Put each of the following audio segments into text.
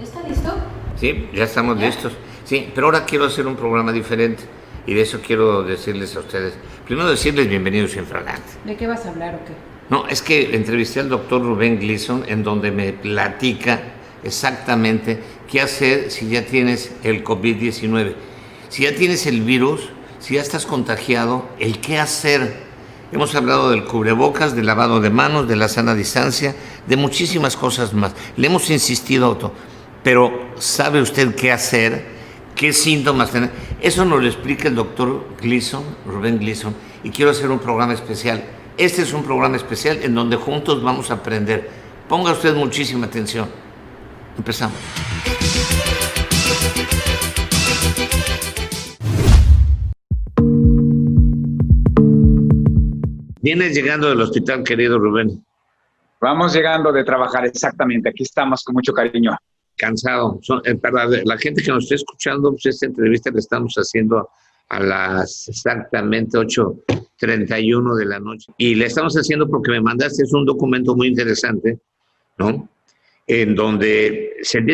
¿Ya está listo? Sí, ya estamos listos. Sí, pero ahora quiero hacer un programa diferente y de eso quiero decirles a ustedes. Primero decirles bienvenidos infraganti. ¿De qué vas a hablar o qué? No, es que entrevisté al doctor Rubén Gleason en donde me platica exactamente qué hacer si ya tienes el COVID-19. Si ya tienes el virus, si ya estás contagiado, el qué hacer. Hemos hablado del cubrebocas, del lavado de manos, de la sana distancia, de muchísimas cosas más. Le hemos insistido, Otto, pero ¿sabe usted qué hacer? ¿Qué síntomas tener? Eso nos lo explica el doctor Gleason, Rubén Gleason, y quiero hacer un programa especial. Este es un programa especial en donde juntos vamos a aprender. Ponga usted muchísima atención. Empezamos. Vienes llegando del hospital, querido Rubén. Vamos llegando de trabajar, exactamente. Aquí estamos con mucho cariño. Cansado. Para la gente que nos está escuchando, pues esta entrevista la estamos haciendo a las exactamente 8:31 de la noche. Y la estamos haciendo porque me mandaste un documento muy interesante, ¿no? En donde se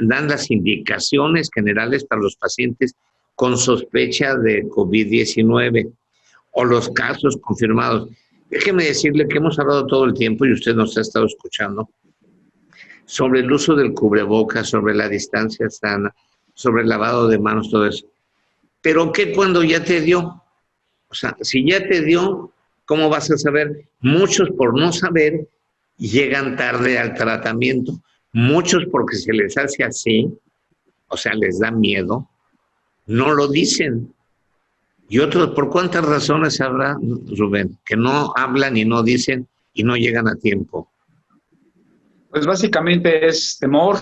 dan las indicaciones generales para los pacientes con sospecha de COVID-19 o los casos confirmados. Déjeme decirle que hemos hablado todo el tiempo y usted nos ha estado escuchando sobre el uso del cubrebocas, sobre la distancia sana, sobre el lavado de manos, todo eso. Pero ¿qué cuando ya te dio? O sea, si ya te dio, ¿cómo vas a saber? Muchos por no saber llegan tarde al tratamiento. Muchos porque se les hace así, o sea, les da miedo, no lo dicen. Y otros, ¿por cuántas razones habrá, Rubén? Que no hablan y no dicen y no llegan a tiempo. Pues básicamente es temor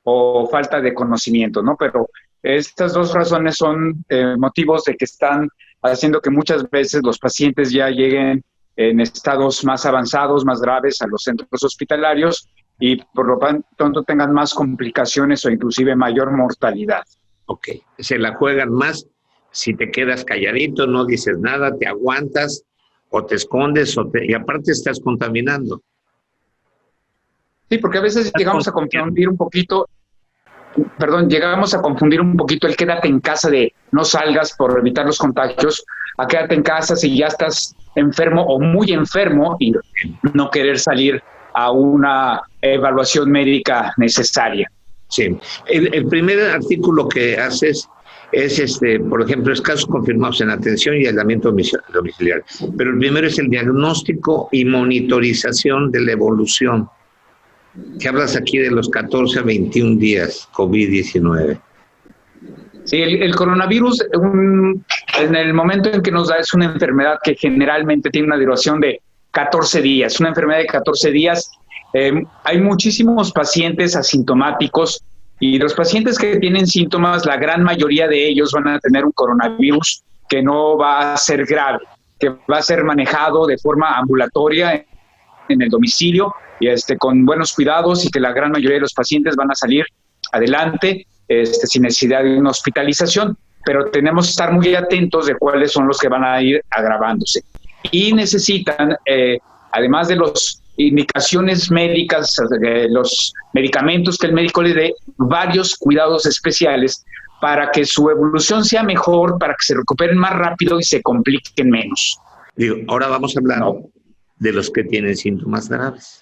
o falta de conocimiento, ¿no? Pero estas dos razones son motivos de que están haciendo que muchas veces los pacientes ya lleguen en estados más avanzados, más graves a los centros hospitalarios y por lo tanto tengan más complicaciones o inclusive mayor mortalidad. Ok, se la juegan más si te quedas calladito, no dices nada, te aguantas o te escondes y aparte estás contaminando. Sí, porque a veces llegamos a confundir un poquito, el quédate en casa de no salgas por evitar los contagios, a quédate en casa si ya estás enfermo o muy enfermo y no querer salir a una evaluación médica necesaria. Sí, el primer artículo que haces es, por ejemplo, casos confirmados en atención y aislamiento domiciliario. Pero el primero es el diagnóstico y monitorización de la evolución. ¿Qué hablas aquí de los 14 a 21 días COVID-19? Sí, el coronavirus, en el momento en que nos da, es una enfermedad que generalmente tiene una duración de 14 días. Una enfermedad de 14 días. Hay muchísimos pacientes asintomáticos y los pacientes que tienen síntomas, la gran mayoría de ellos van a tener un coronavirus que no va a ser grave, que va a ser manejado de forma ambulatoria en el domicilio y con buenos cuidados y que la gran mayoría de los pacientes van a salir adelante sin necesidad de una hospitalización, pero tenemos que estar muy atentos de cuáles son los que van a ir agravándose. Y necesitan, además de las indicaciones médicas, los medicamentos que el médico le dé, varios cuidados especiales para que su evolución sea mejor, para que se recuperen más rápido y se compliquen menos. Ahora vamos a hablar de los que tienen síntomas graves.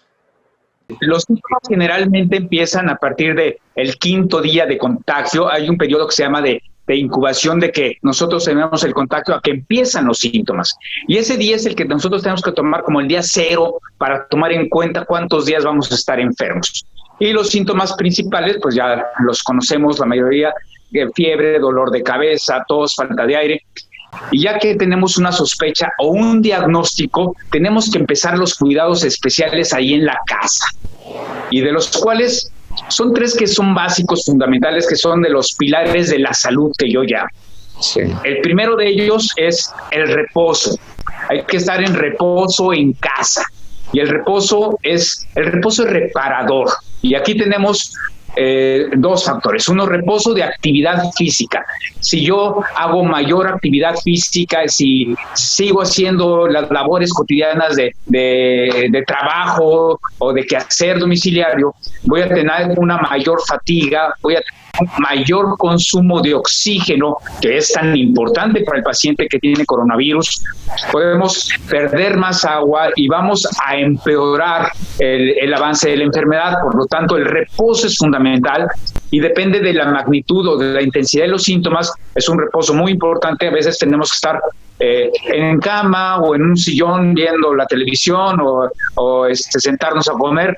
Los síntomas generalmente empiezan a partir del 5.º día de contagio. Hay un periodo que se llama de incubación de que nosotros tenemos el contacto a que empiezan los síntomas. Y ese día es el que nosotros tenemos que tomar como el día 0 para tomar en cuenta cuántos días vamos a estar enfermos. Y los síntomas principales, pues ya los conocemos la mayoría, fiebre, dolor de cabeza, tos, falta de aire. Y ya que tenemos una sospecha o un diagnóstico, tenemos que empezar los cuidados especiales ahí en la casa. Y de los cuales son 3 que son básicos, fundamentales, que son de los pilares de la salud que yo llamo. Sí. El primero de ellos es el reposo. Hay que estar en reposo en casa. Y el reposo es reparador. Y aquí tenemos dos factores. Uno, reposo de actividad física. Si yo hago mayor actividad física, si sigo haciendo las labores cotidianas de trabajo o de quehacer domiciliario, voy a tener una mayor fatiga, voy a tener un mayor consumo de oxígeno, que es tan importante para el paciente que tiene coronavirus. Podemos perder más agua y vamos a empeorar el avance de la enfermedad. Por lo tanto, el reposo es fundamental y depende de la magnitud o de la intensidad de los síntomas. Es un reposo muy importante. A veces tenemos que estar en cama o en un sillón viendo la televisión o sentarnos a comer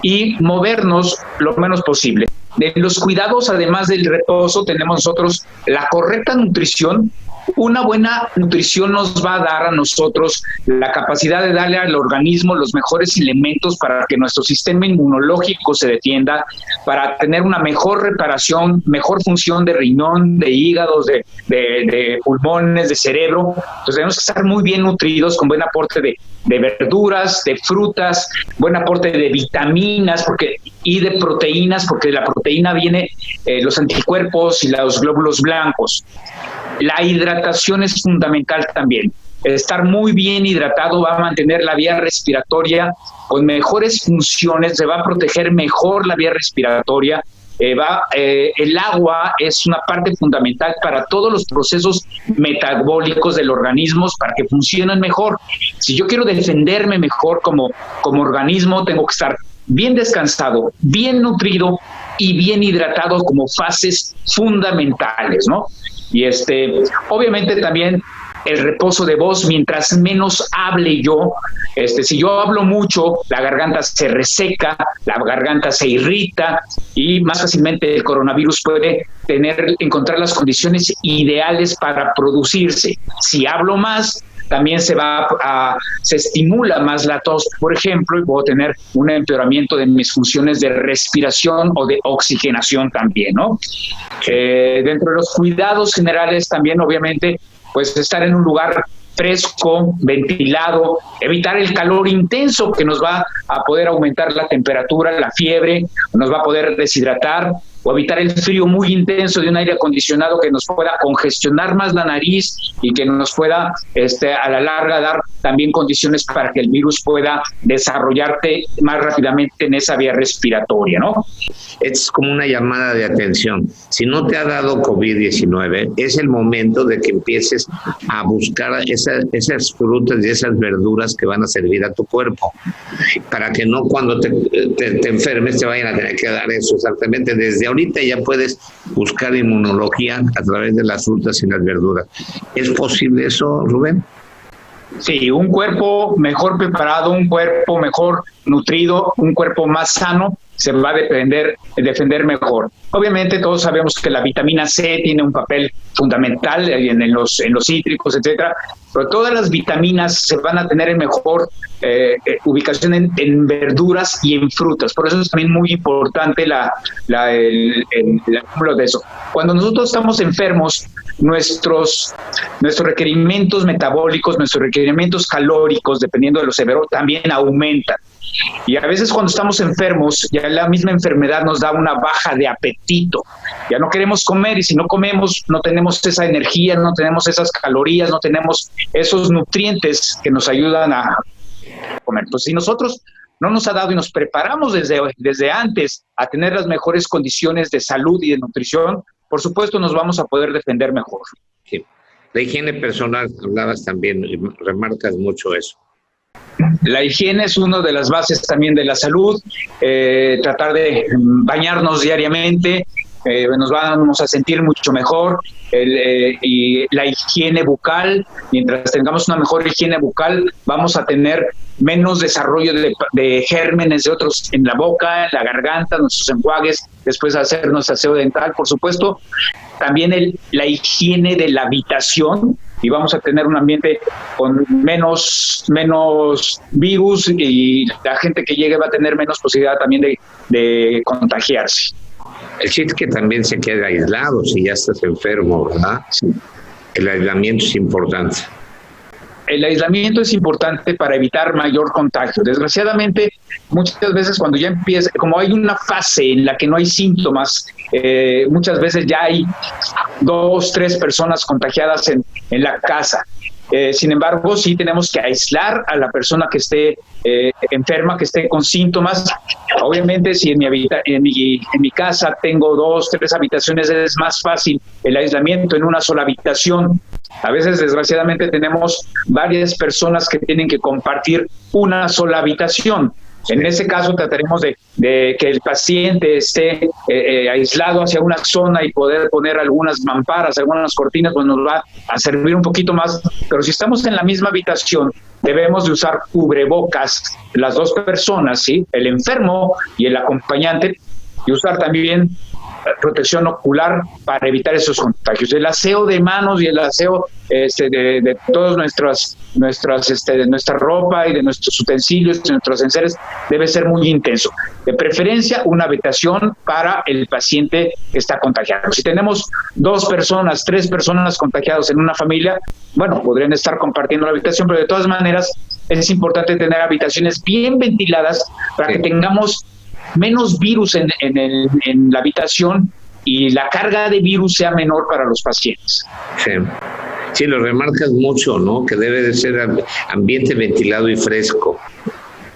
y movernos lo menos posible. De los cuidados, además del reposo, tenemos nosotros la correcta nutrición. Una buena nutrición nos va a dar a nosotros la capacidad de darle al organismo los mejores elementos para que nuestro sistema inmunológico se defienda, para tener una mejor reparación, mejor función de riñón, de hígados, de pulmones, de cerebro. Entonces tenemos que estar muy bien nutridos, con buen aporte de verduras, de frutas, buen aporte de vitaminas y de proteínas, porque de la proteína viene los anticuerpos y los glóbulos blancos. La hidratación es fundamental también. Estar muy bien hidratado va a mantener la vía respiratoria con mejores funciones, se va a proteger mejor la vía respiratoria. El agua es una parte fundamental para todos los procesos metabólicos del organismo, para que funcionen mejor. Si yo quiero defenderme mejor como organismo, tengo que estar bien descansado, bien nutrido y bien hidratado como fases fundamentales, ¿no? Y obviamente también el reposo de voz. Mientras menos hable yo, si yo hablo mucho, la garganta se reseca, la garganta se irrita y más fácilmente el coronavirus puede encontrar las condiciones ideales para producirse. Si hablo más, también se estimula más la tos, por ejemplo, y puedo tener un empeoramiento de mis funciones de respiración o de oxigenación también, ¿no? Dentro de los cuidados generales también, obviamente, pues estar en un lugar fresco, ventilado, evitar el calor intenso que nos va a poder aumentar la temperatura, la fiebre, nos va a poder deshidratar, o evitar el frío muy intenso de un aire acondicionado que nos pueda congestionar más la nariz y que nos pueda a la larga dar también condiciones para que el virus pueda desarrollarse más rápidamente en esa vía respiratoria, ¿no? Es como una llamada de atención. Si no te ha dado COVID-19, es el momento de que empieces a buscar esas frutas y esas verduras que van a servir a tu cuerpo, para que no cuando te enfermes te vayan a tener que dar eso. Exactamente, desde ahorita ya puedes buscar inmunología a través de las frutas y las verduras. ¿Es posible eso, Rubén? Sí, un cuerpo mejor preparado, un cuerpo mejor nutrido, un cuerpo más sano, se va a defender mejor. Obviamente todos sabemos que la vitamina C tiene un papel fundamental en los cítricos, etcétera, pero todas las vitaminas se van a tener en mejor ubicación en verduras y en frutas. Por eso es también muy importante el cúmulo de eso. Cuando nosotros estamos enfermos, nuestros requerimientos metabólicos, nuestros requerimientos calóricos, dependiendo de lo severo, también aumentan. Y a veces cuando estamos enfermos, ya la misma enfermedad nos da una baja de apetito. Ya no queremos comer, y si no comemos, no tenemos esa energía, no tenemos esas calorías, no tenemos esos nutrientes que nos ayudan a comer. Entonces, si nosotros no nos ha dado y nos preparamos desde antes a tener las mejores condiciones de salud y de nutrición, por supuesto nos vamos a poder defender mejor. Sí. La higiene personal, hablabas también, y remarcas mucho eso. La higiene es una de las bases también de la salud. Tratar de bañarnos diariamente, nos vamos a sentir mucho mejor. Y la higiene bucal, mientras tengamos una mejor higiene bucal, vamos a tener menos desarrollo de gérmenes de otros en la boca, en la garganta, nuestros enjuagues, después de hacernos aseo dental, por supuesto. También la higiene de la habitación, y vamos a tener un ambiente con menos virus, y la gente que llegue va a tener menos posibilidad también de contagiarse. El chiste es que también se quede aislado si ya estás enfermo, ¿verdad? Sí. El aislamiento es importante. el aislamiento es importante para evitar mayor contagio. Desgraciadamente, muchas veces cuando ya empieza, como hay una fase en la que no hay síntomas, muchas veces ya hay 2, 3 personas contagiadas en la casa. Sin embargo, sí tenemos que aislar a la persona que esté enferma, que esté con síntomas. Obviamente, si en mi casa tengo 2, 3 habitaciones, es más fácil el aislamiento en una sola habitación. A veces, desgraciadamente, tenemos varias personas que tienen que compartir una sola habitación. En ese caso trataremos de que el paciente esté aislado hacia una zona y poder poner algunas mamparas, algunas cortinas, pues nos va a servir un poquito más. Pero si estamos en la misma habitación, debemos de usar cubrebocas las 2 personas, ¿sí? El enfermo y el acompañante, y usar también protección ocular para evitar esos contagios. El aseo de manos y el aseo de todas nuestra ropa y de nuestros utensilios, de nuestros enseres, debe ser muy intenso. De preferencia, una habitación para el paciente que está contagiado. Si tenemos 2 personas, 3 personas contagiadas en una familia, bueno, podrían estar compartiendo la habitación, pero de todas maneras es importante tener habitaciones bien ventiladas para que tengamos menos virus en la habitación y la carga de virus sea menor para los pacientes. Sí, lo remarcas mucho, ¿no? Que debe de ser ambiente ventilado y fresco.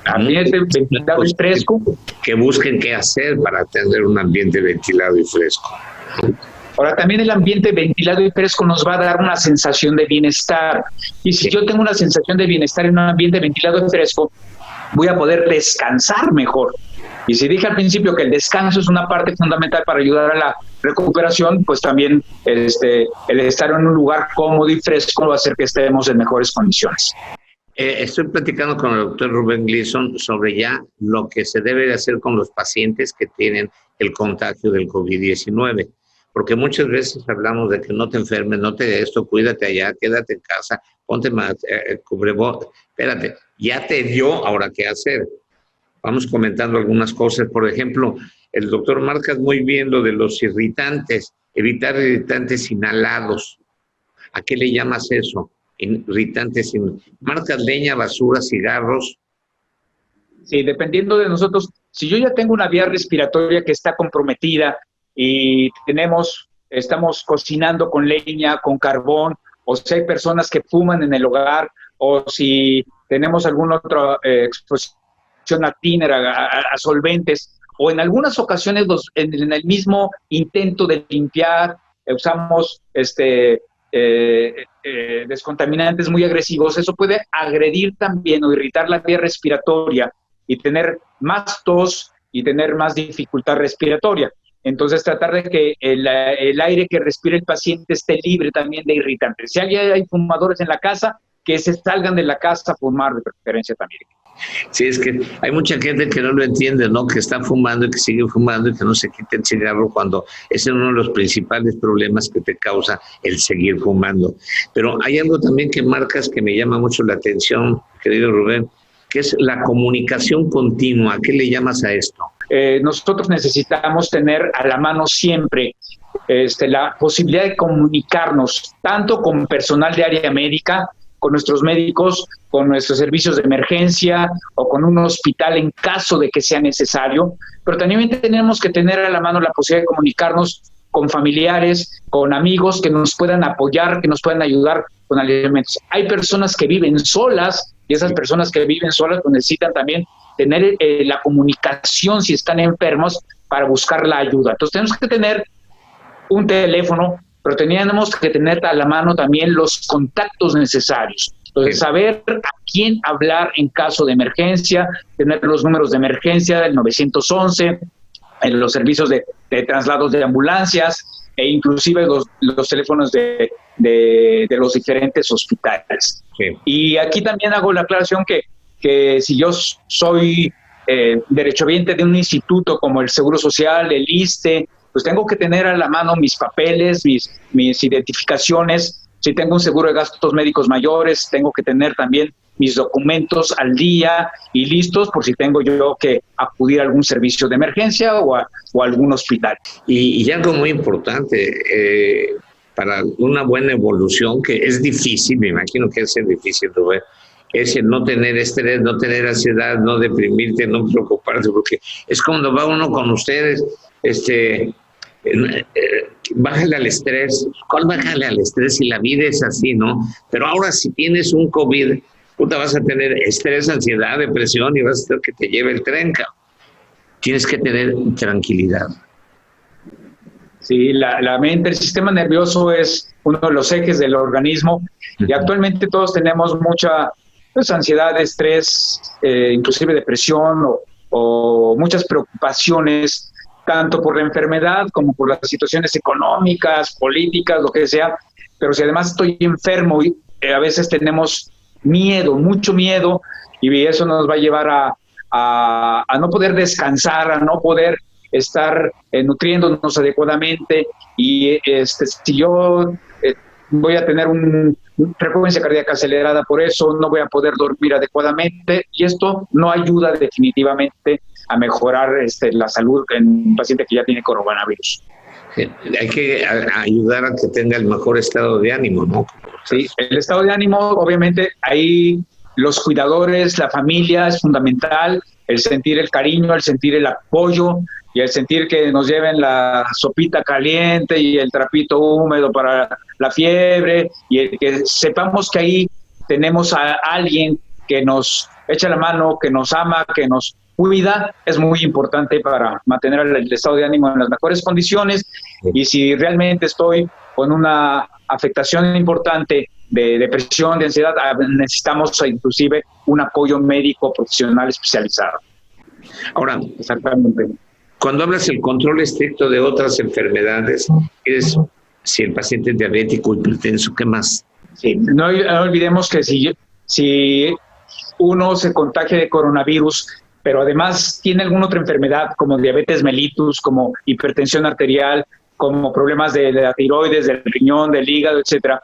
Ambiente ventilado y fresco. Que busquen qué hacer para tener un ambiente ventilado y fresco. Ahora, también el ambiente ventilado y fresco nos va a dar una sensación de bienestar. Y si yo tengo una sensación de bienestar en un ambiente ventilado y fresco, voy a poder descansar mejor. Y si dije al principio que el descanso es una parte fundamental para ayudar a la recuperación, pues también el estar en un lugar cómodo y fresco va a hacer que estemos en mejores condiciones. Estoy platicando con el doctor Rubén Gleason sobre ya lo que se debe de hacer con los pacientes que tienen el contagio del COVID-19. Porque muchas veces hablamos de que no te enfermes, no te esto, cuídate allá, quédate en casa, ponte más cubrebocas. Espérate, ya te dio, ahora qué hacer. Vamos comentando algunas cosas. Por ejemplo, el doctor marca muy bien lo de los irritantes, evitar irritantes inhalados. ¿A qué le llamas eso? Irritantes marcas leña, basura, cigarros. Sí, dependiendo de nosotros. Si yo ya tengo una vía respiratoria que está comprometida y estamos cocinando con leña, con carbón, o si hay personas que fuman en el hogar, o si tenemos alguna otra exposición a thinner, a solventes, o en algunas ocasiones en el mismo intento de limpiar, usamos descontaminantes muy agresivos. Eso puede agredir también o irritar la vía respiratoria y tener más tos y tener más dificultad respiratoria. Entonces, tratar de que el aire que respire el paciente esté libre también de irritantes. Si hay fumadores en la casa, que se salgan de la casa a fumar de preferencia también. Sí, es que hay mucha gente que no lo entiende, ¿no? Que está fumando y que sigue fumando y que no se quita el cigarro cuando ese es uno de los principales problemas que te causa el seguir fumando. Pero hay algo también que marcas que me llama mucho la atención, querido Rubén, que es la comunicación continua. ¿Qué le llamas a esto? Nosotros necesitamos tener a la mano siempre la posibilidad de comunicarnos tanto con personal de área médica, con nuestros médicos, con nuestros servicios de emergencia o con un hospital en caso de que sea necesario, pero también tenemos que tener a la mano la posibilidad de comunicarnos con familiares, con amigos que nos puedan apoyar, que nos puedan ayudar con alimentos. Hay personas que viven solas y esas personas que viven solas pues necesitan también tener la comunicación si están enfermos para buscar la ayuda. Entonces tenemos que tener un teléfono, pero teníamos que tener a la mano también los contactos necesarios. Entonces, saber a quién hablar en caso de emergencia, tener los números de emergencia del 911, en los servicios de traslados de ambulancias e inclusive los teléfonos de los diferentes hospitales. Sí. Y aquí también hago la aclaración que si yo soy derechohabiente de un instituto como el Seguro Social, el ISSSTE, pues tengo que tener a la mano mis papeles, mis identificaciones. Si tengo un seguro de gastos médicos mayores, tengo que tener también mis documentos al día y listos por si tengo yo que acudir a algún servicio de emergencia o a algún hospital. Y algo muy importante, para una buena evolución, que es difícil, me imagino que es difícil, Rubén, es el no tener estrés, no tener ansiedad, no deprimirte, no preocuparse, porque es cuando va uno con ustedes, bájale al estrés. ¿Cuál bájale al estrés si la vida es así, no? Pero ahora si tienes un COVID, puta, vas a tener estrés, ansiedad, depresión y vas a hacer que te lleve el tren, cabrón. Tienes que tener tranquilidad. Sí, la mente, el sistema nervioso es uno de los ejes del organismo y actualmente todos tenemos mucha ansiedad, estrés, inclusive depresión o muchas preocupaciones, tanto por la enfermedad como por las situaciones económicas, políticas, lo que sea. Pero si además estoy enfermo, a veces tenemos miedo, mucho miedo, y eso nos va a llevar a no poder descansar, a no poder estar nutriéndonos adecuadamente. Y si yo voy a tener una frecuencia cardíaca acelerada, por eso no voy a poder dormir adecuadamente, y esto no ayuda definitivamente a mejorar la salud en un paciente que ya tiene coronavirus. Hay que ayudar a que tenga el mejor estado de ánimo, ¿no? Sí, el estado de ánimo, obviamente, ahí los cuidadores, la familia es fundamental, el sentir el cariño, el sentir el apoyo y el sentir que nos lleven la sopita caliente y el trapito húmedo para la fiebre, y el que sepamos que ahí tenemos a alguien que nos echa la mano, que nos ama, que nos cuida, es muy importante para mantener el estado de ánimo en las mejores condiciones. Y si realmente estoy con una afectación importante de depresión, de ansiedad, necesitamos inclusive un apoyo médico profesional especializado. Ahora, exactamente. Cuando hablas del control estricto de otras enfermedades, es si el paciente es diabético, hipertenso, ¿qué más? Sí, no olvidemos que si uno se contagia de coronavirus, pero además tiene alguna otra enfermedad como diabetes mellitus, como hipertensión arterial, como problemas de la tiroides, del riñón, del hígado, etcétera,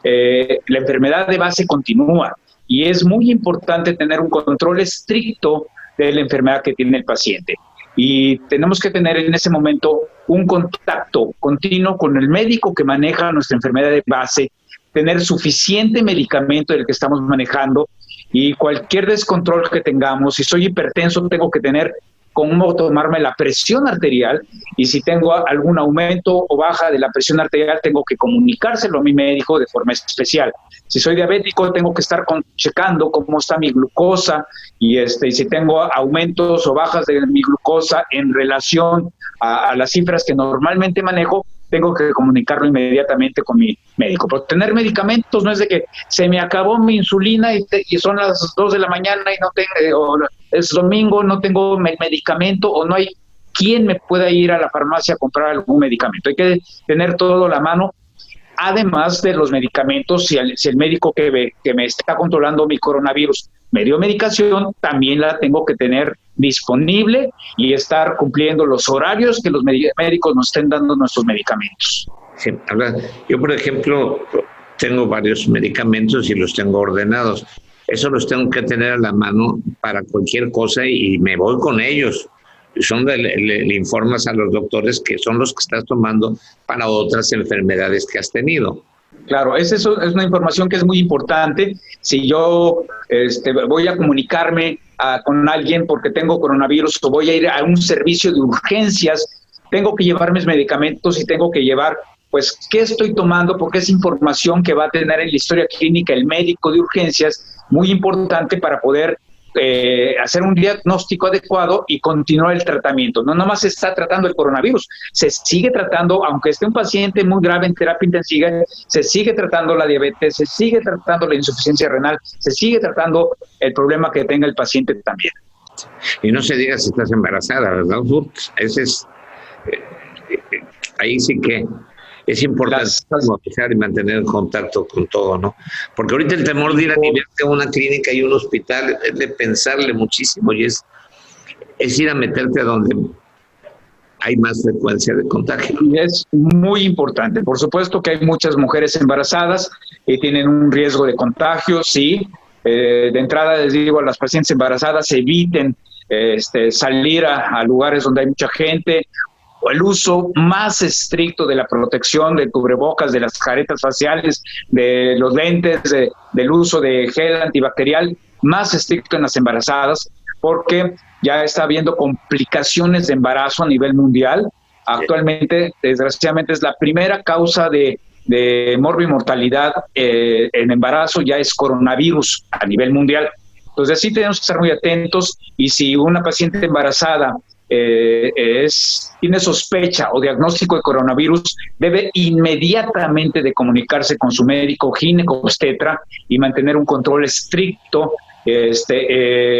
la enfermedad de base continúa y es muy importante tener un control estricto de la enfermedad que tiene el paciente. Y tenemos que tener en ese momento un contacto continuo con el médico que maneja nuestra enfermedad de base, tener suficiente medicamento del que estamos manejando, y cualquier descontrol que tengamos, si soy hipertenso, tengo que tener cómo tomarme la presión arterial, y si tengo algún aumento o baja de la presión arterial, tengo que comunicárselo a mi médico de forma especial. Si soy diabético, tengo que estar checando cómo está mi glucosa, y si tengo aumentos o bajas de mi glucosa en relación a las cifras que normalmente manejo, tengo que comunicarlo inmediatamente con mi médico. Pero tener medicamentos no es de que se me acabó mi insulina y son las 2 de la mañana y no tengo, o es domingo, no tengo medicamento, o no hay quien me pueda ir a la farmacia a comprar algún medicamento. Hay que tener todo a la mano. Además de los medicamentos, si el médico que me está controlando mi coronavirus me dio medicación, también la tengo que tener disponible y estar cumpliendo los horarios que los médicos nos estén dando nuestros medicamentos. Sí, yo, por ejemplo, tengo varios medicamentos y los tengo ordenados. Eso los tengo que tener a la mano para cualquier cosa y me voy con ellos. Le informas a los doctores que son los que estás tomando para otras enfermedades que has tenido. Claro, es una información que es muy importante. Si yo voy a comunicarme con alguien porque tengo coronavirus o voy a ir a un servicio de urgencias, tengo que llevar mis medicamentos y tengo que llevar, pues, qué estoy tomando, porque es información que va a tener en la historia clínica el médico de urgencias, muy importante para poder hacer un diagnóstico adecuado y continuar el tratamiento. No nomás se está tratando el coronavirus, se sigue tratando, aunque esté un paciente muy grave en terapia intensiva, se sigue tratando la diabetes, se sigue tratando la insuficiencia renal, se sigue tratando el problema que tenga el paciente también. Y no se diga si estás embarazada, ¿verdad? Ese es, ahí sí que es importante fijar y mantener el contacto con todo, ¿no? Porque ahorita el temor de ir a viverte a una clínica y un hospital es de pensarle muchísimo y es ir a meterte a donde hay más frecuencia de contagio. Y es muy importante. Por supuesto que hay muchas mujeres embarazadas y tienen un riesgo de contagio, sí. De entrada les digo a las pacientes embarazadas, eviten salir a lugares donde hay mucha gente, el uso más estricto de la protección, del cubrebocas, de las caretas faciales, de los lentes, del uso de gel antibacterial, más estricto en las embarazadas, porque ya está habiendo complicaciones de embarazo a nivel mundial. Actualmente, desgraciadamente, es la primera causa de morbimortalidad en embarazo, ya es coronavirus a nivel mundial. Entonces sí tenemos que estar muy atentos, y si una paciente embarazada tiene sospecha o diagnóstico de coronavirus, debe inmediatamente de comunicarse con su médico ginecobstetra y mantener un control estricto,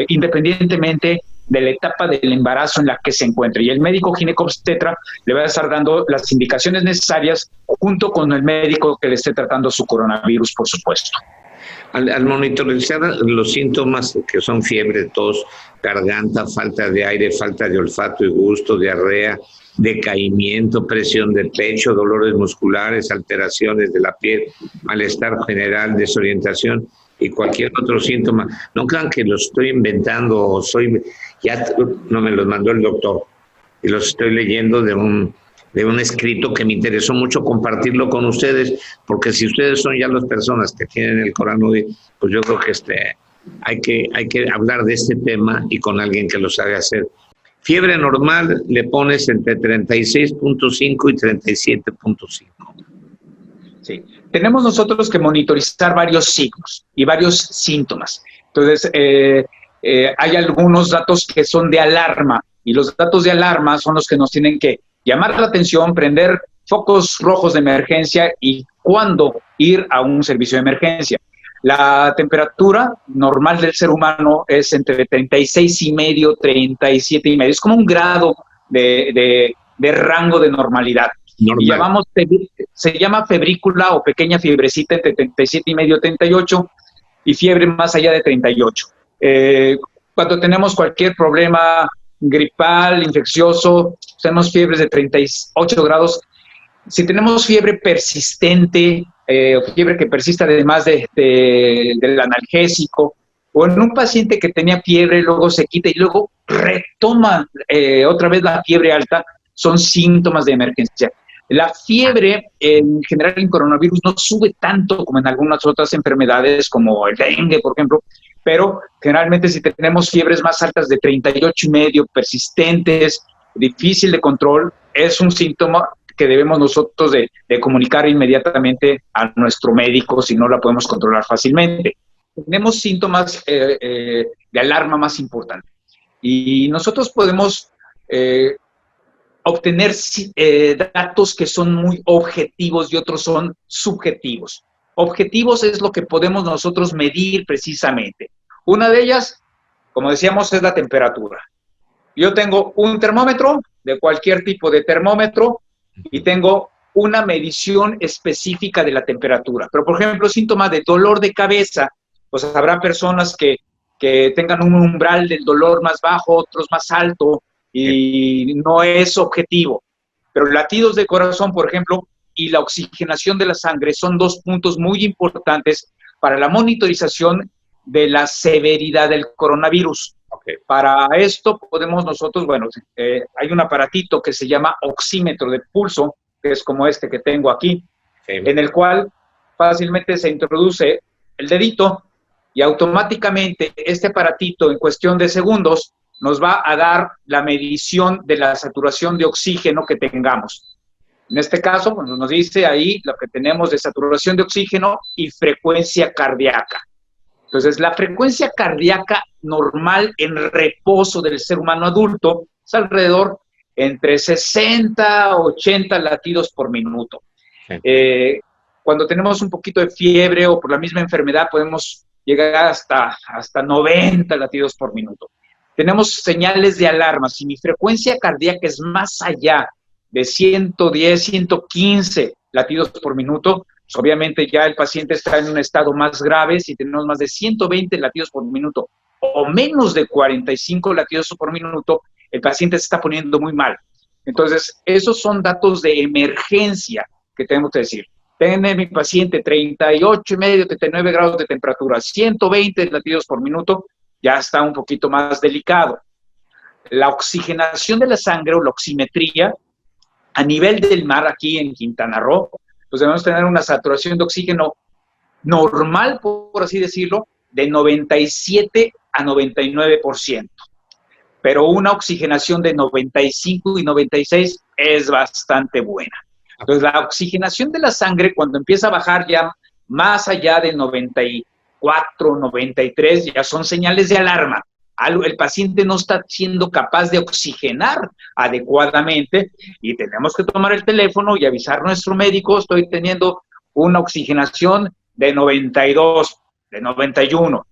independientemente de la etapa del embarazo en la que se encuentre. Y el médico ginecobstetra le va a estar dando las indicaciones necesarias junto con el médico que le esté tratando su coronavirus, por supuesto. Al monitorizar los síntomas que son fiebre, tos, garganta, falta de aire, falta de olfato y gusto, diarrea, decaimiento, presión de pecho, dolores musculares, alteraciones de la piel, malestar general, desorientación y cualquier otro síntoma, no crean que los estoy inventando o ya no me los mandó el doctor y los estoy leyendo de un escrito que me interesó mucho compartirlo con ustedes, porque si ustedes son ya las personas que tienen el coronavirus, pues yo creo que hay que hablar de este tema y con alguien que lo sabe hacer. Fiebre normal le pones entre 36.5 y 37.5. Sí, tenemos nosotros que monitorizar varios signos y varios síntomas. Entonces, hay algunos datos que son de alarma, y los datos de alarma son los que nos tienen que llamar la atención, prender focos rojos de emergencia y cuándo ir a un servicio de emergencia. La temperatura normal del ser humano es entre 36,5, 37,5. Es como un grado de rango de normalidad. Normal. Se llama febrícula o pequeña fiebrecita entre 37,5 y 38, y fiebre más allá de 38. Cuando tenemos cualquier problema gripal, infeccioso, tenemos fiebres de 38 grados. Si tenemos fiebre persistente, fiebre que persiste además del analgésico, o en un paciente que tenía fiebre, luego se quita y luego retoma otra vez la fiebre alta, son síntomas de emergencia. La fiebre, en general, en coronavirus no sube tanto como en algunas otras enfermedades, como el dengue, por ejemplo, pero generalmente si tenemos fiebres más altas de 38,5, persistentes, difícil de control, es un síntoma que debemos nosotros de comunicar inmediatamente a nuestro médico si no la podemos controlar fácilmente. Tenemos síntomas de alarma más importantes, y nosotros podemos obtener datos que son muy objetivos y otros son subjetivos. Objetivos es lo que podemos nosotros medir precisamente. Una de ellas, como decíamos, es la temperatura. Yo tengo un termómetro, de cualquier tipo de termómetro, y tengo una medición específica de la temperatura. Pero, por ejemplo, síntomas de dolor de cabeza, pues habrá personas que tengan un umbral del dolor más bajo, otros más alto, y no es objetivo. Pero latidos de corazón, por ejemplo, y la oxigenación de la sangre son dos puntos muy importantes para la monitorización de la severidad del coronavirus. Okay. Para esto podemos nosotros, hay un aparatito que se llama oxímetro de pulso, que es como este que tengo aquí, en el cual fácilmente se introduce el dedito y automáticamente este aparatito en cuestión de segundos nos va a dar la medición de la saturación de oxígeno que tengamos. En este caso, nos dice ahí lo que tenemos de saturación de oxígeno y frecuencia cardíaca. Entonces, la frecuencia cardíaca normal en reposo del ser humano adulto es alrededor entre 60 a 80 latidos por minuto. Sí. Cuando tenemos un poquito de fiebre o por la misma enfermedad, podemos llegar hasta 90 latidos por minuto. Tenemos señales de alarma. Si mi frecuencia cardíaca es más allá de 110, 115 latidos por minuto, pues obviamente ya el paciente está en un estado más grave. Si tenemos más de 120 latidos por minuto o menos de 45 latidos por minuto, el paciente se está poniendo muy mal. Entonces, esos son datos de emergencia que tenemos que decir. Tiene mi paciente 38,5, 39 grados de temperatura, 120 latidos por minuto, ya está un poquito más delicado. La oxigenación de la sangre o la oximetría A nivel del mar, aquí en Quintana Roo, pues debemos tener una saturación de oxígeno normal, por así decirlo, de 97 a 99%. Pero una oxigenación de 95 y 96 es bastante buena. Entonces, la oxigenación de la sangre, cuando empieza a bajar ya más allá de 94, 93, ya son señales de alarma. El paciente no está siendo capaz de oxigenar adecuadamente y tenemos que tomar el teléfono y avisar a nuestro médico: estoy teniendo una oxigenación de 92, de 91.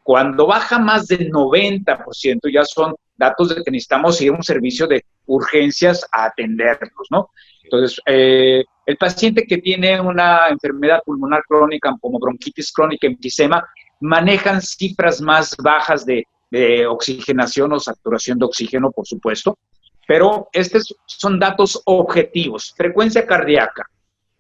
Cuando baja más del 90%, ya son datos de que necesitamos ir a un servicio de urgencias a atenderlos, ¿no? Entonces, el paciente que tiene una enfermedad pulmonar crónica, como bronquitis crónica, enfisema, manejan cifras más bajas de oxigenación o saturación de oxígeno, por supuesto, pero estos son datos objetivos. Frecuencia cardíaca,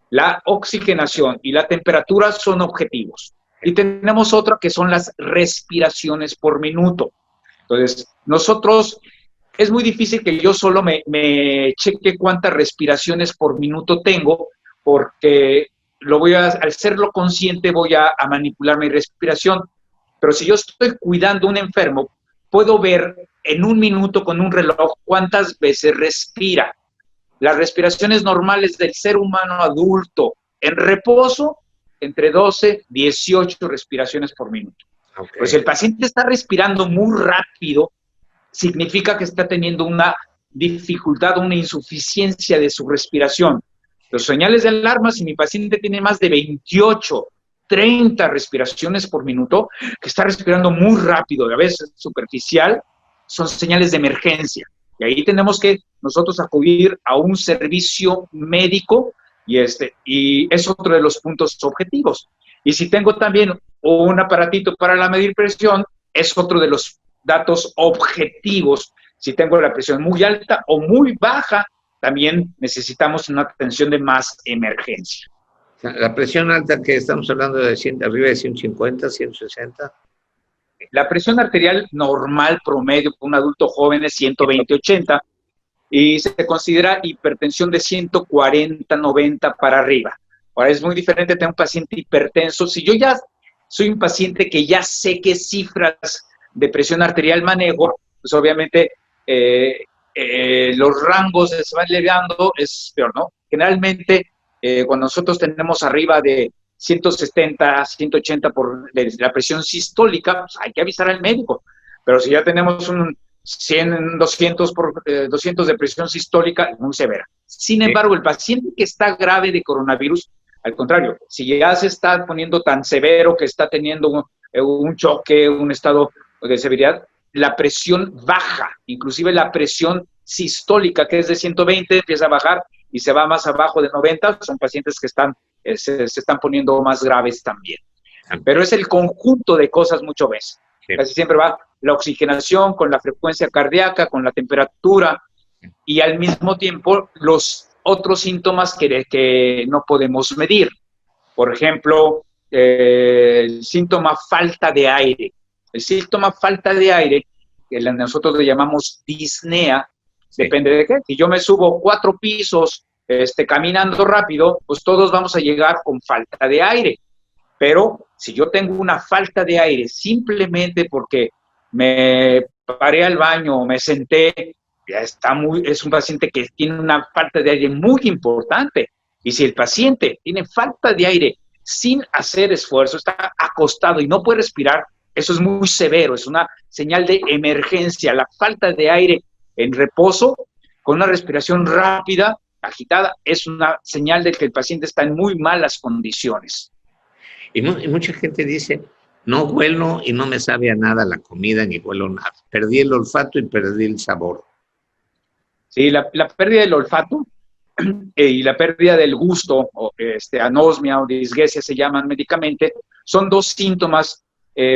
la oxigenación y la temperatura son objetivos. Y tenemos otra que son las respiraciones por minuto. Entonces, nosotros, es muy difícil que yo solo me cheque cuántas respiraciones por minuto tengo, porque al serlo consciente voy a manipular mi respiración. Pero si yo estoy cuidando a un enfermo, puedo ver en un minuto con un reloj cuántas veces respira. Las respiraciones normales del ser humano adulto en reposo, entre 12 y 18 respiraciones por minuto. Okay. Pues si el paciente está respirando muy rápido, significa que está teniendo una dificultad, una insuficiencia de su respiración. Los señales de alarma, si mi paciente tiene más de 28, 30 respiraciones por minuto, que está respirando muy rápido y a veces superficial, son señales de emergencia. Y ahí tenemos que nosotros acudir a un servicio médico y es otro de los puntos objetivos. Y si tengo también un aparatito para medir presión, es otro de los datos objetivos. Si tengo la presión muy alta o muy baja, también necesitamos una atención de más emergencia. La presión alta, que estamos hablando de arriba de 150, 160. La presión arterial normal promedio por un adulto joven es 120-80 y se considera hipertensión de 140-90 para arriba. Ahora es muy diferente tener un paciente hipertenso. Si yo ya soy un paciente que ya sé qué cifras de presión arterial manejo, pues obviamente los rangos se van elevando, es peor, ¿no? Generalmente, cuando nosotros tenemos arriba de 170, 180 por la presión sistólica, pues hay que avisar al médico. Pero si ya tenemos un 100, 200 de presión sistólica, es muy severa. Sin embargo, el paciente que está grave de coronavirus, al contrario, si ya se está poniendo tan severo que está teniendo un choque, un estado de severidad, la presión baja, inclusive la presión sistólica, que es de 120, empieza a bajar y se va más abajo de 90, son pacientes que se están poniendo más graves también. Pero es el conjunto de cosas muchas veces. Sí. Casi siempre va la oxigenación con la frecuencia cardíaca, con la temperatura y al mismo tiempo los otros síntomas que no podemos medir. Por ejemplo, el síntoma falta de aire. El síntoma falta de aire, que nosotros le llamamos disnea, sí. Depende de qué. Si yo me subo 4 pisos caminando rápido, pues todos vamos a llegar con falta de aire. Pero si yo tengo una falta de aire simplemente porque me paré al baño o me senté, ya es un paciente que tiene una falta de aire muy importante. Y si el paciente tiene falta de aire sin hacer esfuerzo, está acostado y no puede respirar, eso es muy severo, es una señal de emergencia. La falta de aire en reposo, con una respiración rápida, agitada, es una señal de que el paciente está en muy malas condiciones. Y mucha gente dice, no huelo y no me sabe a nada la comida, ni huelo nada. Perdí el olfato y perdí el sabor. Sí, la pérdida del olfato y la pérdida del gusto, o anosmia o disgeusia se llaman médicamente, son 2 síntomas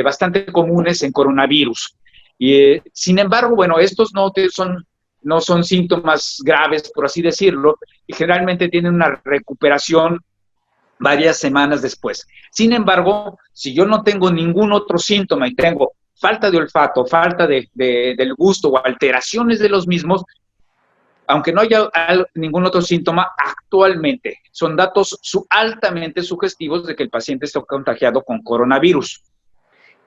bastante comunes en coronavirus. Y, sin embargo, bueno, estos no son síntomas graves, por así decirlo, y generalmente tienen una recuperación varias semanas después. Sin embargo, si yo no tengo ningún otro síntoma y tengo falta de olfato, falta del gusto o alteraciones de los mismos, aunque no haya ningún otro síntoma actualmente. Son datos altamente sugestivos de que el paciente está contagiado con coronavirus.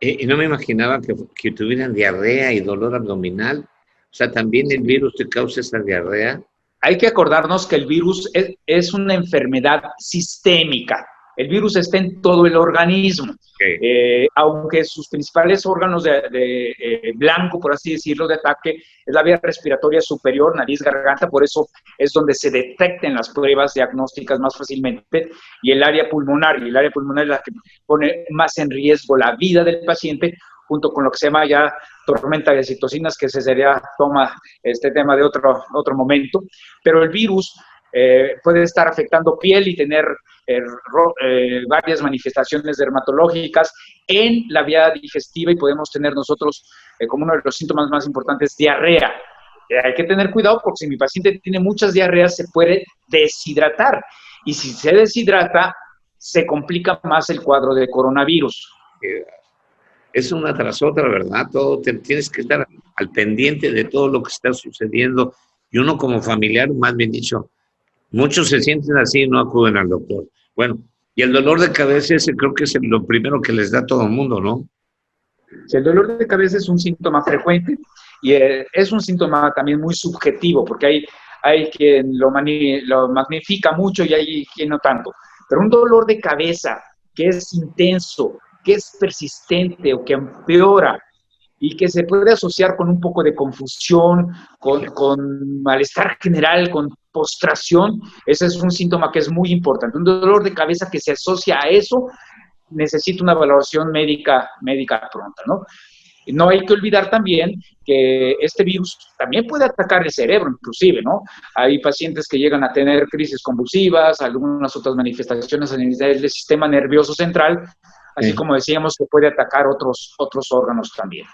Y no me imaginaba que tuvieran diarrea y dolor abdominal. O sea, también el virus te causa esa diarrea. Hay que acordarnos que el virus es una enfermedad sistémica. El virus está en todo el organismo. Okay. Aunque sus principales órganos de blanco, por así decirlo, de ataque, es la vía respiratoria superior, nariz, garganta, por eso es donde se detectan las pruebas diagnósticas más fácilmente, y el área pulmonar, es la que pone más en riesgo la vida del paciente, junto con lo que se llama ya tormenta de citocinas, que se sería este tema de otro momento, pero el virus puede estar afectando piel y tener varias manifestaciones dermatológicas en la vía digestiva, y podemos tener nosotros como uno de los síntomas más importantes diarrea. Hay que tener cuidado porque si mi paciente tiene muchas diarreas se puede deshidratar, y si se deshidrata se complica más el cuadro de coronavirus. Es una tras otra, ¿verdad? Tienes que estar al pendiente de todo lo que está sucediendo, y uno como familiar, más bien dicho, muchos se sienten así y no acuden al doctor. Bueno, y el dolor de cabeza creo que es lo primero que les da a todo el mundo, ¿no? Sí, el dolor de cabeza es un síntoma frecuente y es un síntoma también muy subjetivo, porque hay quien lo magnifica mucho y hay quien no tanto. Pero un dolor de cabeza que es intenso, que es persistente o que empeora y que se puede asociar con un poco de confusión, con malestar general, con postración, ese es un síntoma que es muy importante. Un dolor de cabeza que se asocia a eso necesita una valoración médica pronta, ¿no? No hay que olvidar también que este virus también puede atacar el cerebro, inclusive, ¿no? Hay pacientes que llegan a tener crisis convulsivas, algunas otras manifestaciones a nivel del sistema nervioso central, así como decíamos que puede atacar otros órganos también.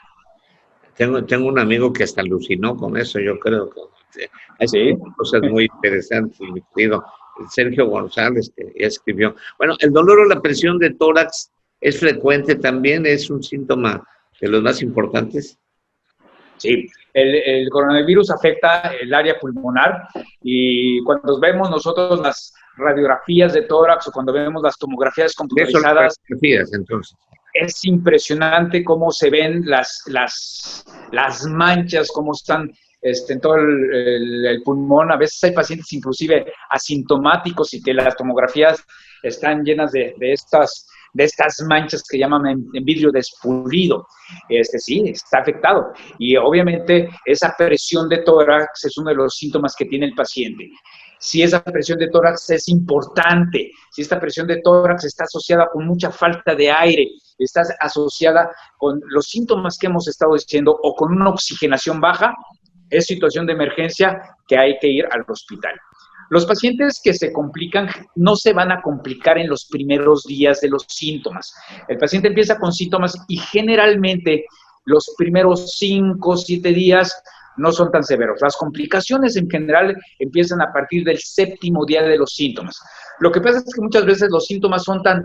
Tengo un amigo que hasta alucinó con eso, yo creo que hay cosas muy interesantes, mi querido Sergio González, que ya escribió. Bueno, el dolor o la presión de tórax es frecuente también, es un síntoma de los más importantes. Sí, el coronavirus afecta el área pulmonar, y cuando vemos nosotros las radiografías de tórax o cuando vemos las tomografías computarizadas, entonces, es impresionante cómo se ven las manchas, cómo están en todo el pulmón. A veces hay pacientes inclusive asintomáticos y que las tomografías están llenas de estas manchas que llaman en vidrio despulido. Sí, está afectado. Y obviamente esa presión de tórax es uno de los síntomas que tiene el paciente. Si esa presión de tórax es importante, si esta presión de tórax está asociada con mucha falta de aire, está asociada con los síntomas que hemos estado diciendo o con una oxigenación baja, es situación de emergencia que hay que ir al hospital. Los pacientes que se complican no se van a complicar en los primeros días de los síntomas. El paciente empieza con síntomas y generalmente los primeros 5 o 7 días no son tan severos. Las complicaciones en general empiezan a partir del 7º día de los síntomas. Lo que pasa es que muchas veces los síntomas son tan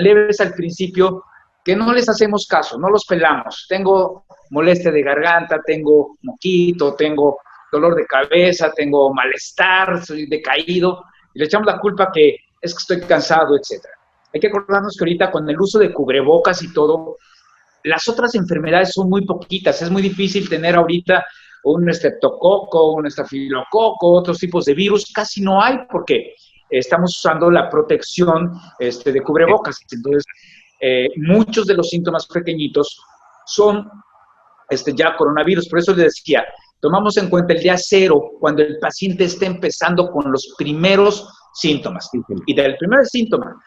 leves al principio que no les hacemos caso, no los pelamos. Tengo molestia de garganta, tengo moquito, tengo dolor de cabeza, tengo malestar, soy decaído, y le echamos la culpa que es que estoy cansado, etc. Hay que acordarnos que ahorita con el uso de cubrebocas y todo, las otras enfermedades son muy poquitas. Es muy difícil tener ahorita un estreptococo, un estafilococo, otros tipos de virus, casi no hay porque estamos usando la protección de cubrebocas. Entonces, muchos de los síntomas pequeñitos son ya coronavirus. Por eso les decía, tomamos en cuenta el día 0 cuando el paciente está empezando con los primeros síntomas. Y del primer síntoma,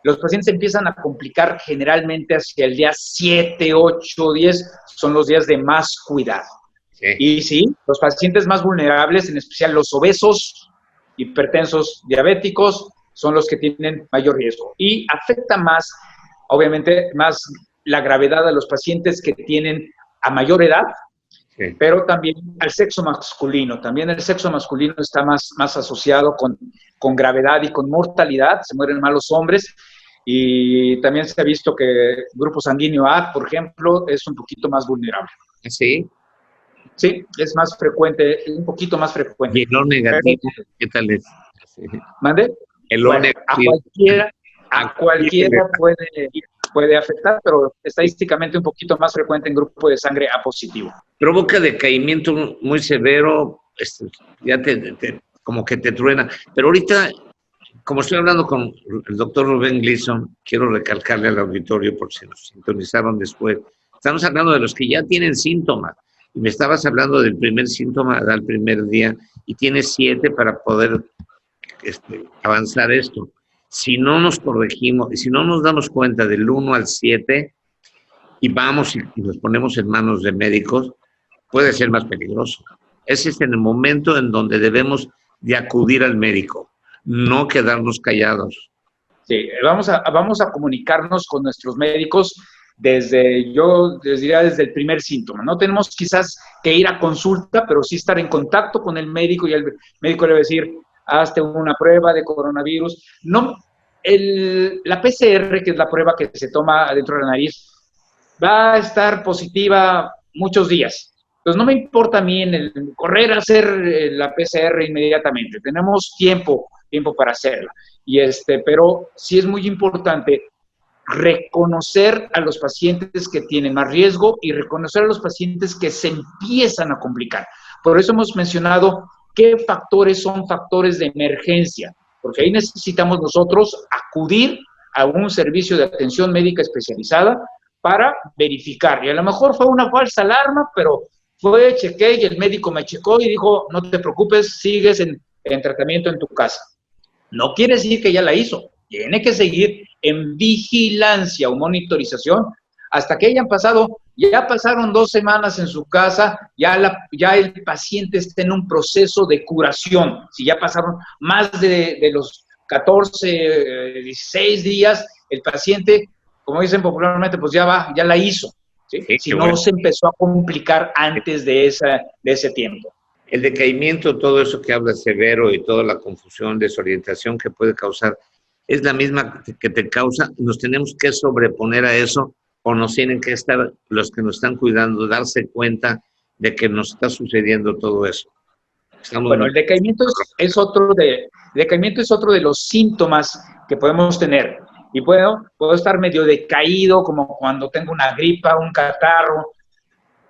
los pacientes empiezan a complicar generalmente hacia el día 7, 8, 10, son los días de más cuidado. Sí. Y sí, los pacientes más vulnerables, en especial los obesos, hipertensos, diabéticos, son los que tienen mayor riesgo. Y afecta más, obviamente, más la gravedad a los pacientes que tienen a mayor edad, sí, pero también al sexo masculino. También el sexo masculino está más asociado con gravedad y con mortalidad. Se mueren más los hombres. Y también se ha visto que el grupo sanguíneo A, por ejemplo, es un poquito más vulnerable. Sí. Sí, es más frecuente, un poquito más frecuente. ¿Y el O negativo, qué tal es? Sí. ¿Mande? El O Bueno, negativo. a cualquiera puede afectar, pero estadísticamente un poquito más frecuente en grupo de sangre A positivo. Provoca decaimiento muy severo, ya como que te truena. Pero ahorita, como estoy hablando con el doctor Rubén Gleason, quiero recalcarle al auditorio, por si nos sintonizaron después, estamos hablando de los que ya tienen síntomas. Y me estabas hablando del primer síntoma al primer día, y tienes 7 para poder avanzar esto. Si no nos corregimos, y si no nos damos cuenta del 1 al 7, y vamos y nos ponemos en manos de médicos, puede ser más peligroso. Ese es en el momento en donde debemos de acudir al médico, no quedarnos callados. Sí, vamos a comunicarnos con nuestros médicos yo les diría desde el primer síntoma. No tenemos quizás que ir a consulta, pero sí estar en contacto con el médico y el médico le va a decir, hazte una prueba de coronavirus. No, la PCR, que es la prueba que se toma dentro de la nariz, va a estar positiva muchos días. Entonces no me importa a mí correr a hacer la PCR inmediatamente. Tenemos tiempo para hacerla. Pero sí es muy importante reconocer a los pacientes que tienen más riesgo y reconocer a los pacientes que se empiezan a complicar. Por eso hemos mencionado qué factores son factores de emergencia, porque ahí necesitamos nosotros acudir a un servicio de atención médica especializada para verificar. Y a lo mejor fue una falsa alarma, pero chequé y el médico me checó y dijo, no te preocupes, sigues en tratamiento en tu casa. No quiere decir que ya la hizo. Tiene que seguir en vigilancia o monitorización hasta que ya pasaron 2 semanas en su casa, ya el paciente está en un proceso de curación. Si ya pasaron más de los 14, 16 días, el paciente, como dicen popularmente, pues ya la hizo. ¿Sí? Sí, si no se empezó a complicar antes de ese tiempo. El decaimiento, todo eso que habla severo y toda la confusión, desorientación que puede causar, es la misma que te causa. Nos tenemos que sobreponer a eso o nos tienen que estar los que nos están cuidando, darse cuenta de que nos está sucediendo todo eso. Bueno, el decaimiento es otro de los síntomas que podemos tener. Y puedo estar medio decaído, como cuando tengo una gripa, un catarro,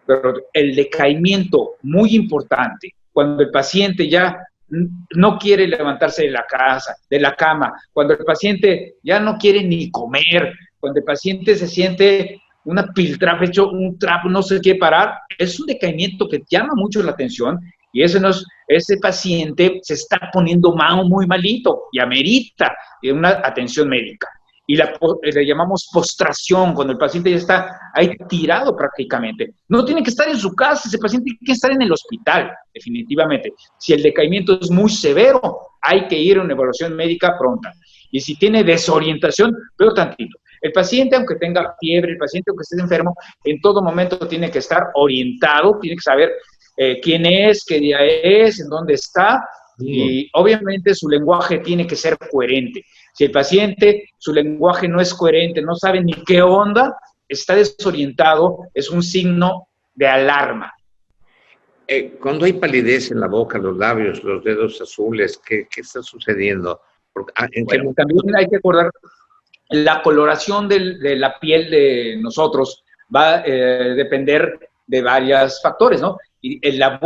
pero el decaimiento, muy importante, cuando el paciente ya no quiere levantarse de la cama, cuando el paciente ya no quiere ni comer, cuando el paciente se siente una piltrafa, hecho un trapo, no se quiere parar, es un decaimiento que llama mucho la atención y ese paciente se está poniendo muy malito y amerita una atención médica. Y le llamamos postración, cuando el paciente ya está ahí tirado prácticamente. No tiene que estar en su casa, ese paciente tiene que estar en el hospital, definitivamente. Si el decaimiento es muy severo, hay que ir a una evaluación médica pronta. Y si tiene desorientación, peor tantito. El paciente, aunque tenga fiebre, el paciente, aunque esté enfermo, en todo momento tiene que estar orientado, tiene que saber quién es, qué día es, en dónde está, y obviamente su lenguaje tiene que ser coherente. Si el paciente, su lenguaje no es coherente, no sabe ni qué onda, está desorientado, es un signo de alarma. Cuando hay palidez en la boca, los labios, los dedos azules, ¿qué está sucediendo? También hay que acordar, la coloración de la piel de nosotros va a depender de varios factores, ¿no? Y la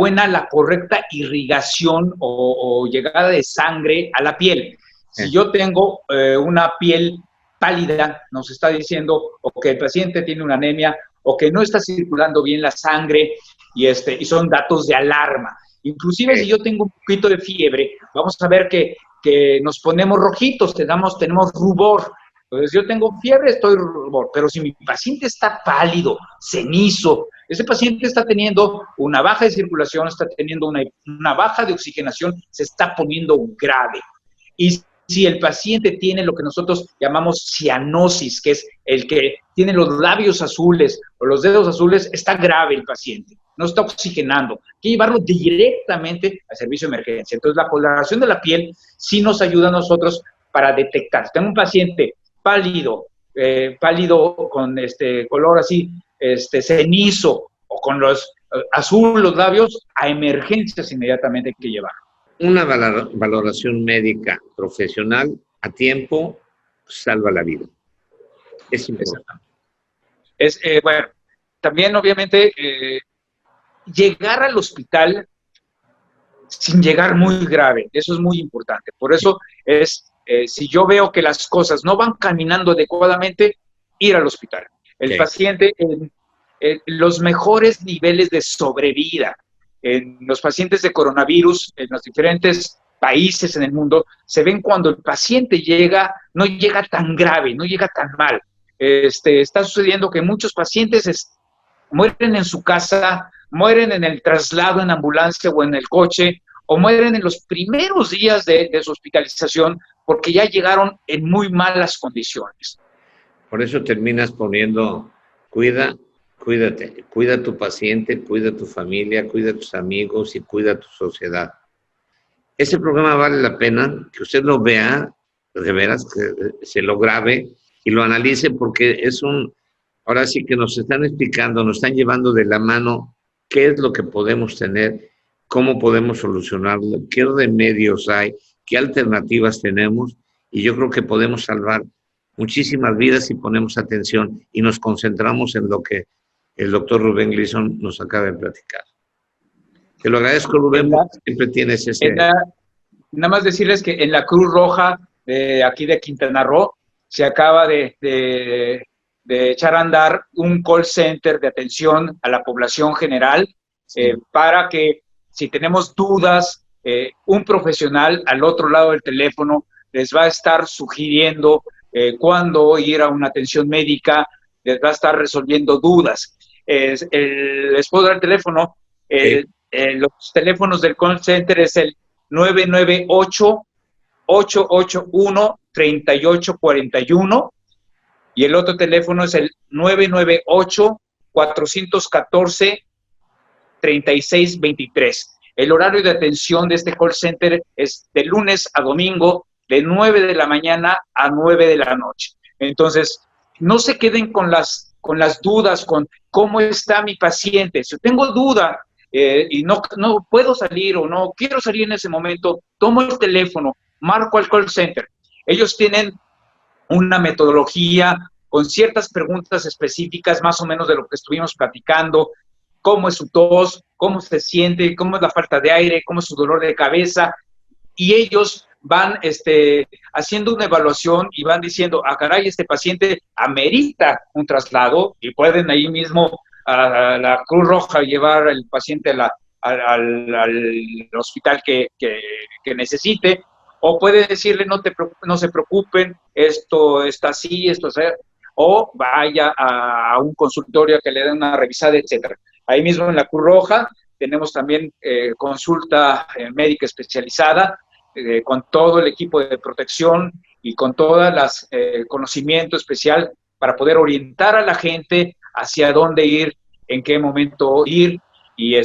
correcta irrigación o llegada de sangre a la piel. Si yo tengo una piel pálida, nos está diciendo o que el paciente tiene una anemia o que no está circulando bien la sangre y son datos de alarma. Inclusive si yo tengo un poquito de fiebre, vamos a ver que nos ponemos rojitos, tenemos rubor. Entonces yo tengo fiebre, estoy rubor, pero si mi paciente está pálido, cenizo, ese paciente está teniendo una baja de circulación, está teniendo una baja de oxigenación, se está poniendo grave. Y si el paciente tiene lo que nosotros llamamos cianosis, que es el que tiene los labios azules o los dedos azules, está grave el paciente, no está oxigenando. Hay que llevarlo directamente al servicio de emergencia. Entonces, la coloración de la piel sí nos ayuda a nosotros para detectar. Si tengo un paciente pálido con color así, cenizo, o con azul los labios, a emergencias inmediatamente hay que llevar. Una valoración médica profesional a tiempo salva la vida. Es importante. Bueno, también obviamente llegar al hospital sin llegar muy grave, eso es muy importante. Por eso si yo veo que las cosas no van caminando adecuadamente, ir al hospital. El paciente en los mejores niveles de sobrevida, en los pacientes de coronavirus, en los diferentes países en el mundo, se ven cuando el paciente no llega tan grave, no llega tan mal. Está sucediendo que muchos pacientes mueren en su casa, mueren en el traslado en ambulancia o en el coche, o mueren en los primeros días de su hospitalización porque ya llegaron en muy malas condiciones. Por eso terminas poniendo, cuídate, cuida a tu paciente, cuida a tu familia, cuida a tus amigos y cuida a tu sociedad. Ese programa vale la pena que usted lo vea, de veras, que se lo grabe y lo analice, porque ahora sí que nos están explicando, nos están llevando de la mano qué es lo que podemos tener, cómo podemos solucionarlo, qué remedios hay, qué alternativas tenemos, y yo creo que podemos salvar muchísimas vidas si ponemos atención y nos concentramos en lo que el doctor Rubén Gleason nos acaba de platicar. Te lo agradezco, Rubén, porque siempre tienes ese... Nada más decirles que en la Cruz Roja aquí de Quintana Roo se acaba de echar a andar un call center de atención a la población general, para que si tenemos dudas, un profesional al otro lado del teléfono les va a estar sugiriendo cuándo ir a una atención médica, les va a estar resolviendo dudas. Les puedo dar el teléfono, los teléfonos del call center es el 998-881-3841 y el otro teléfono es el 998-414-3623. El horario de atención de este call center es de lunes a domingo, de 9 de la mañana a 9 de la noche. Entonces, no se queden con las dudas, con cómo está mi paciente. Si tengo duda y no puedo salir o no quiero salir en ese momento, tomo el teléfono, marco al call center. Ellos tienen una metodología con ciertas preguntas específicas, más o menos de lo que estuvimos platicando, cómo es su tos, cómo se siente, cómo es la falta de aire, cómo es su dolor de cabeza, y ellos van haciendo una evaluación y van diciendo, caray, este paciente amerita un traslado, y pueden ahí mismo a la Cruz Roja llevar al paciente al hospital que necesite, o puede decirle, no se preocupen, esto está así, o vaya a un consultorio que le den una revisada, etcétera. Ahí mismo en la Cruz Roja tenemos también consulta médica especializada, con todo el equipo de protección y con todo el conocimiento especial para poder orientar a la gente hacia dónde ir, en qué momento ir, y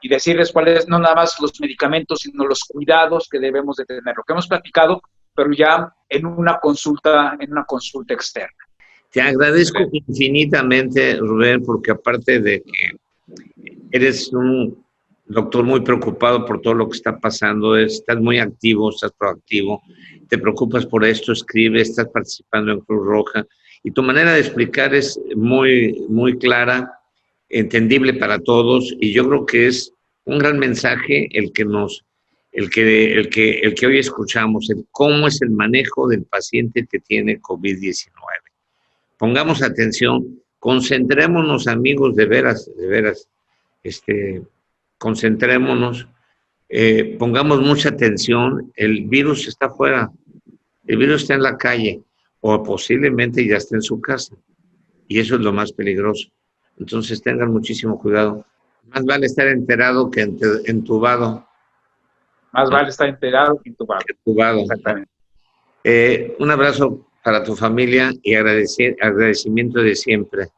decirles cuáles, no nada más los medicamentos, sino los cuidados que debemos de tener, lo que hemos platicado, pero ya en una consulta externa. Te agradezco infinitamente, Rubén, porque aparte de que eres un doctor muy preocupado por todo lo que está pasando, estás muy activo, estás proactivo, te preocupas por esto, escribes, estás participando en Cruz Roja, y tu manera de explicar es muy, muy clara, entendible para todos, y yo creo que es un gran mensaje el que hoy escuchamos, el cómo es el manejo del paciente que tiene COVID-19. Pongamos atención, concentrémonos, amigos, de veras, concentrémonos, pongamos mucha atención. El virus está afuera, el virus está en la calle, o posiblemente ya está en su casa, y eso es lo más peligroso. Entonces tengan muchísimo cuidado. Más vale estar enterado que entubado. Más vale estar enterado que entubado. Exactamente. Un abrazo para tu familia y agradecimiento de siempre.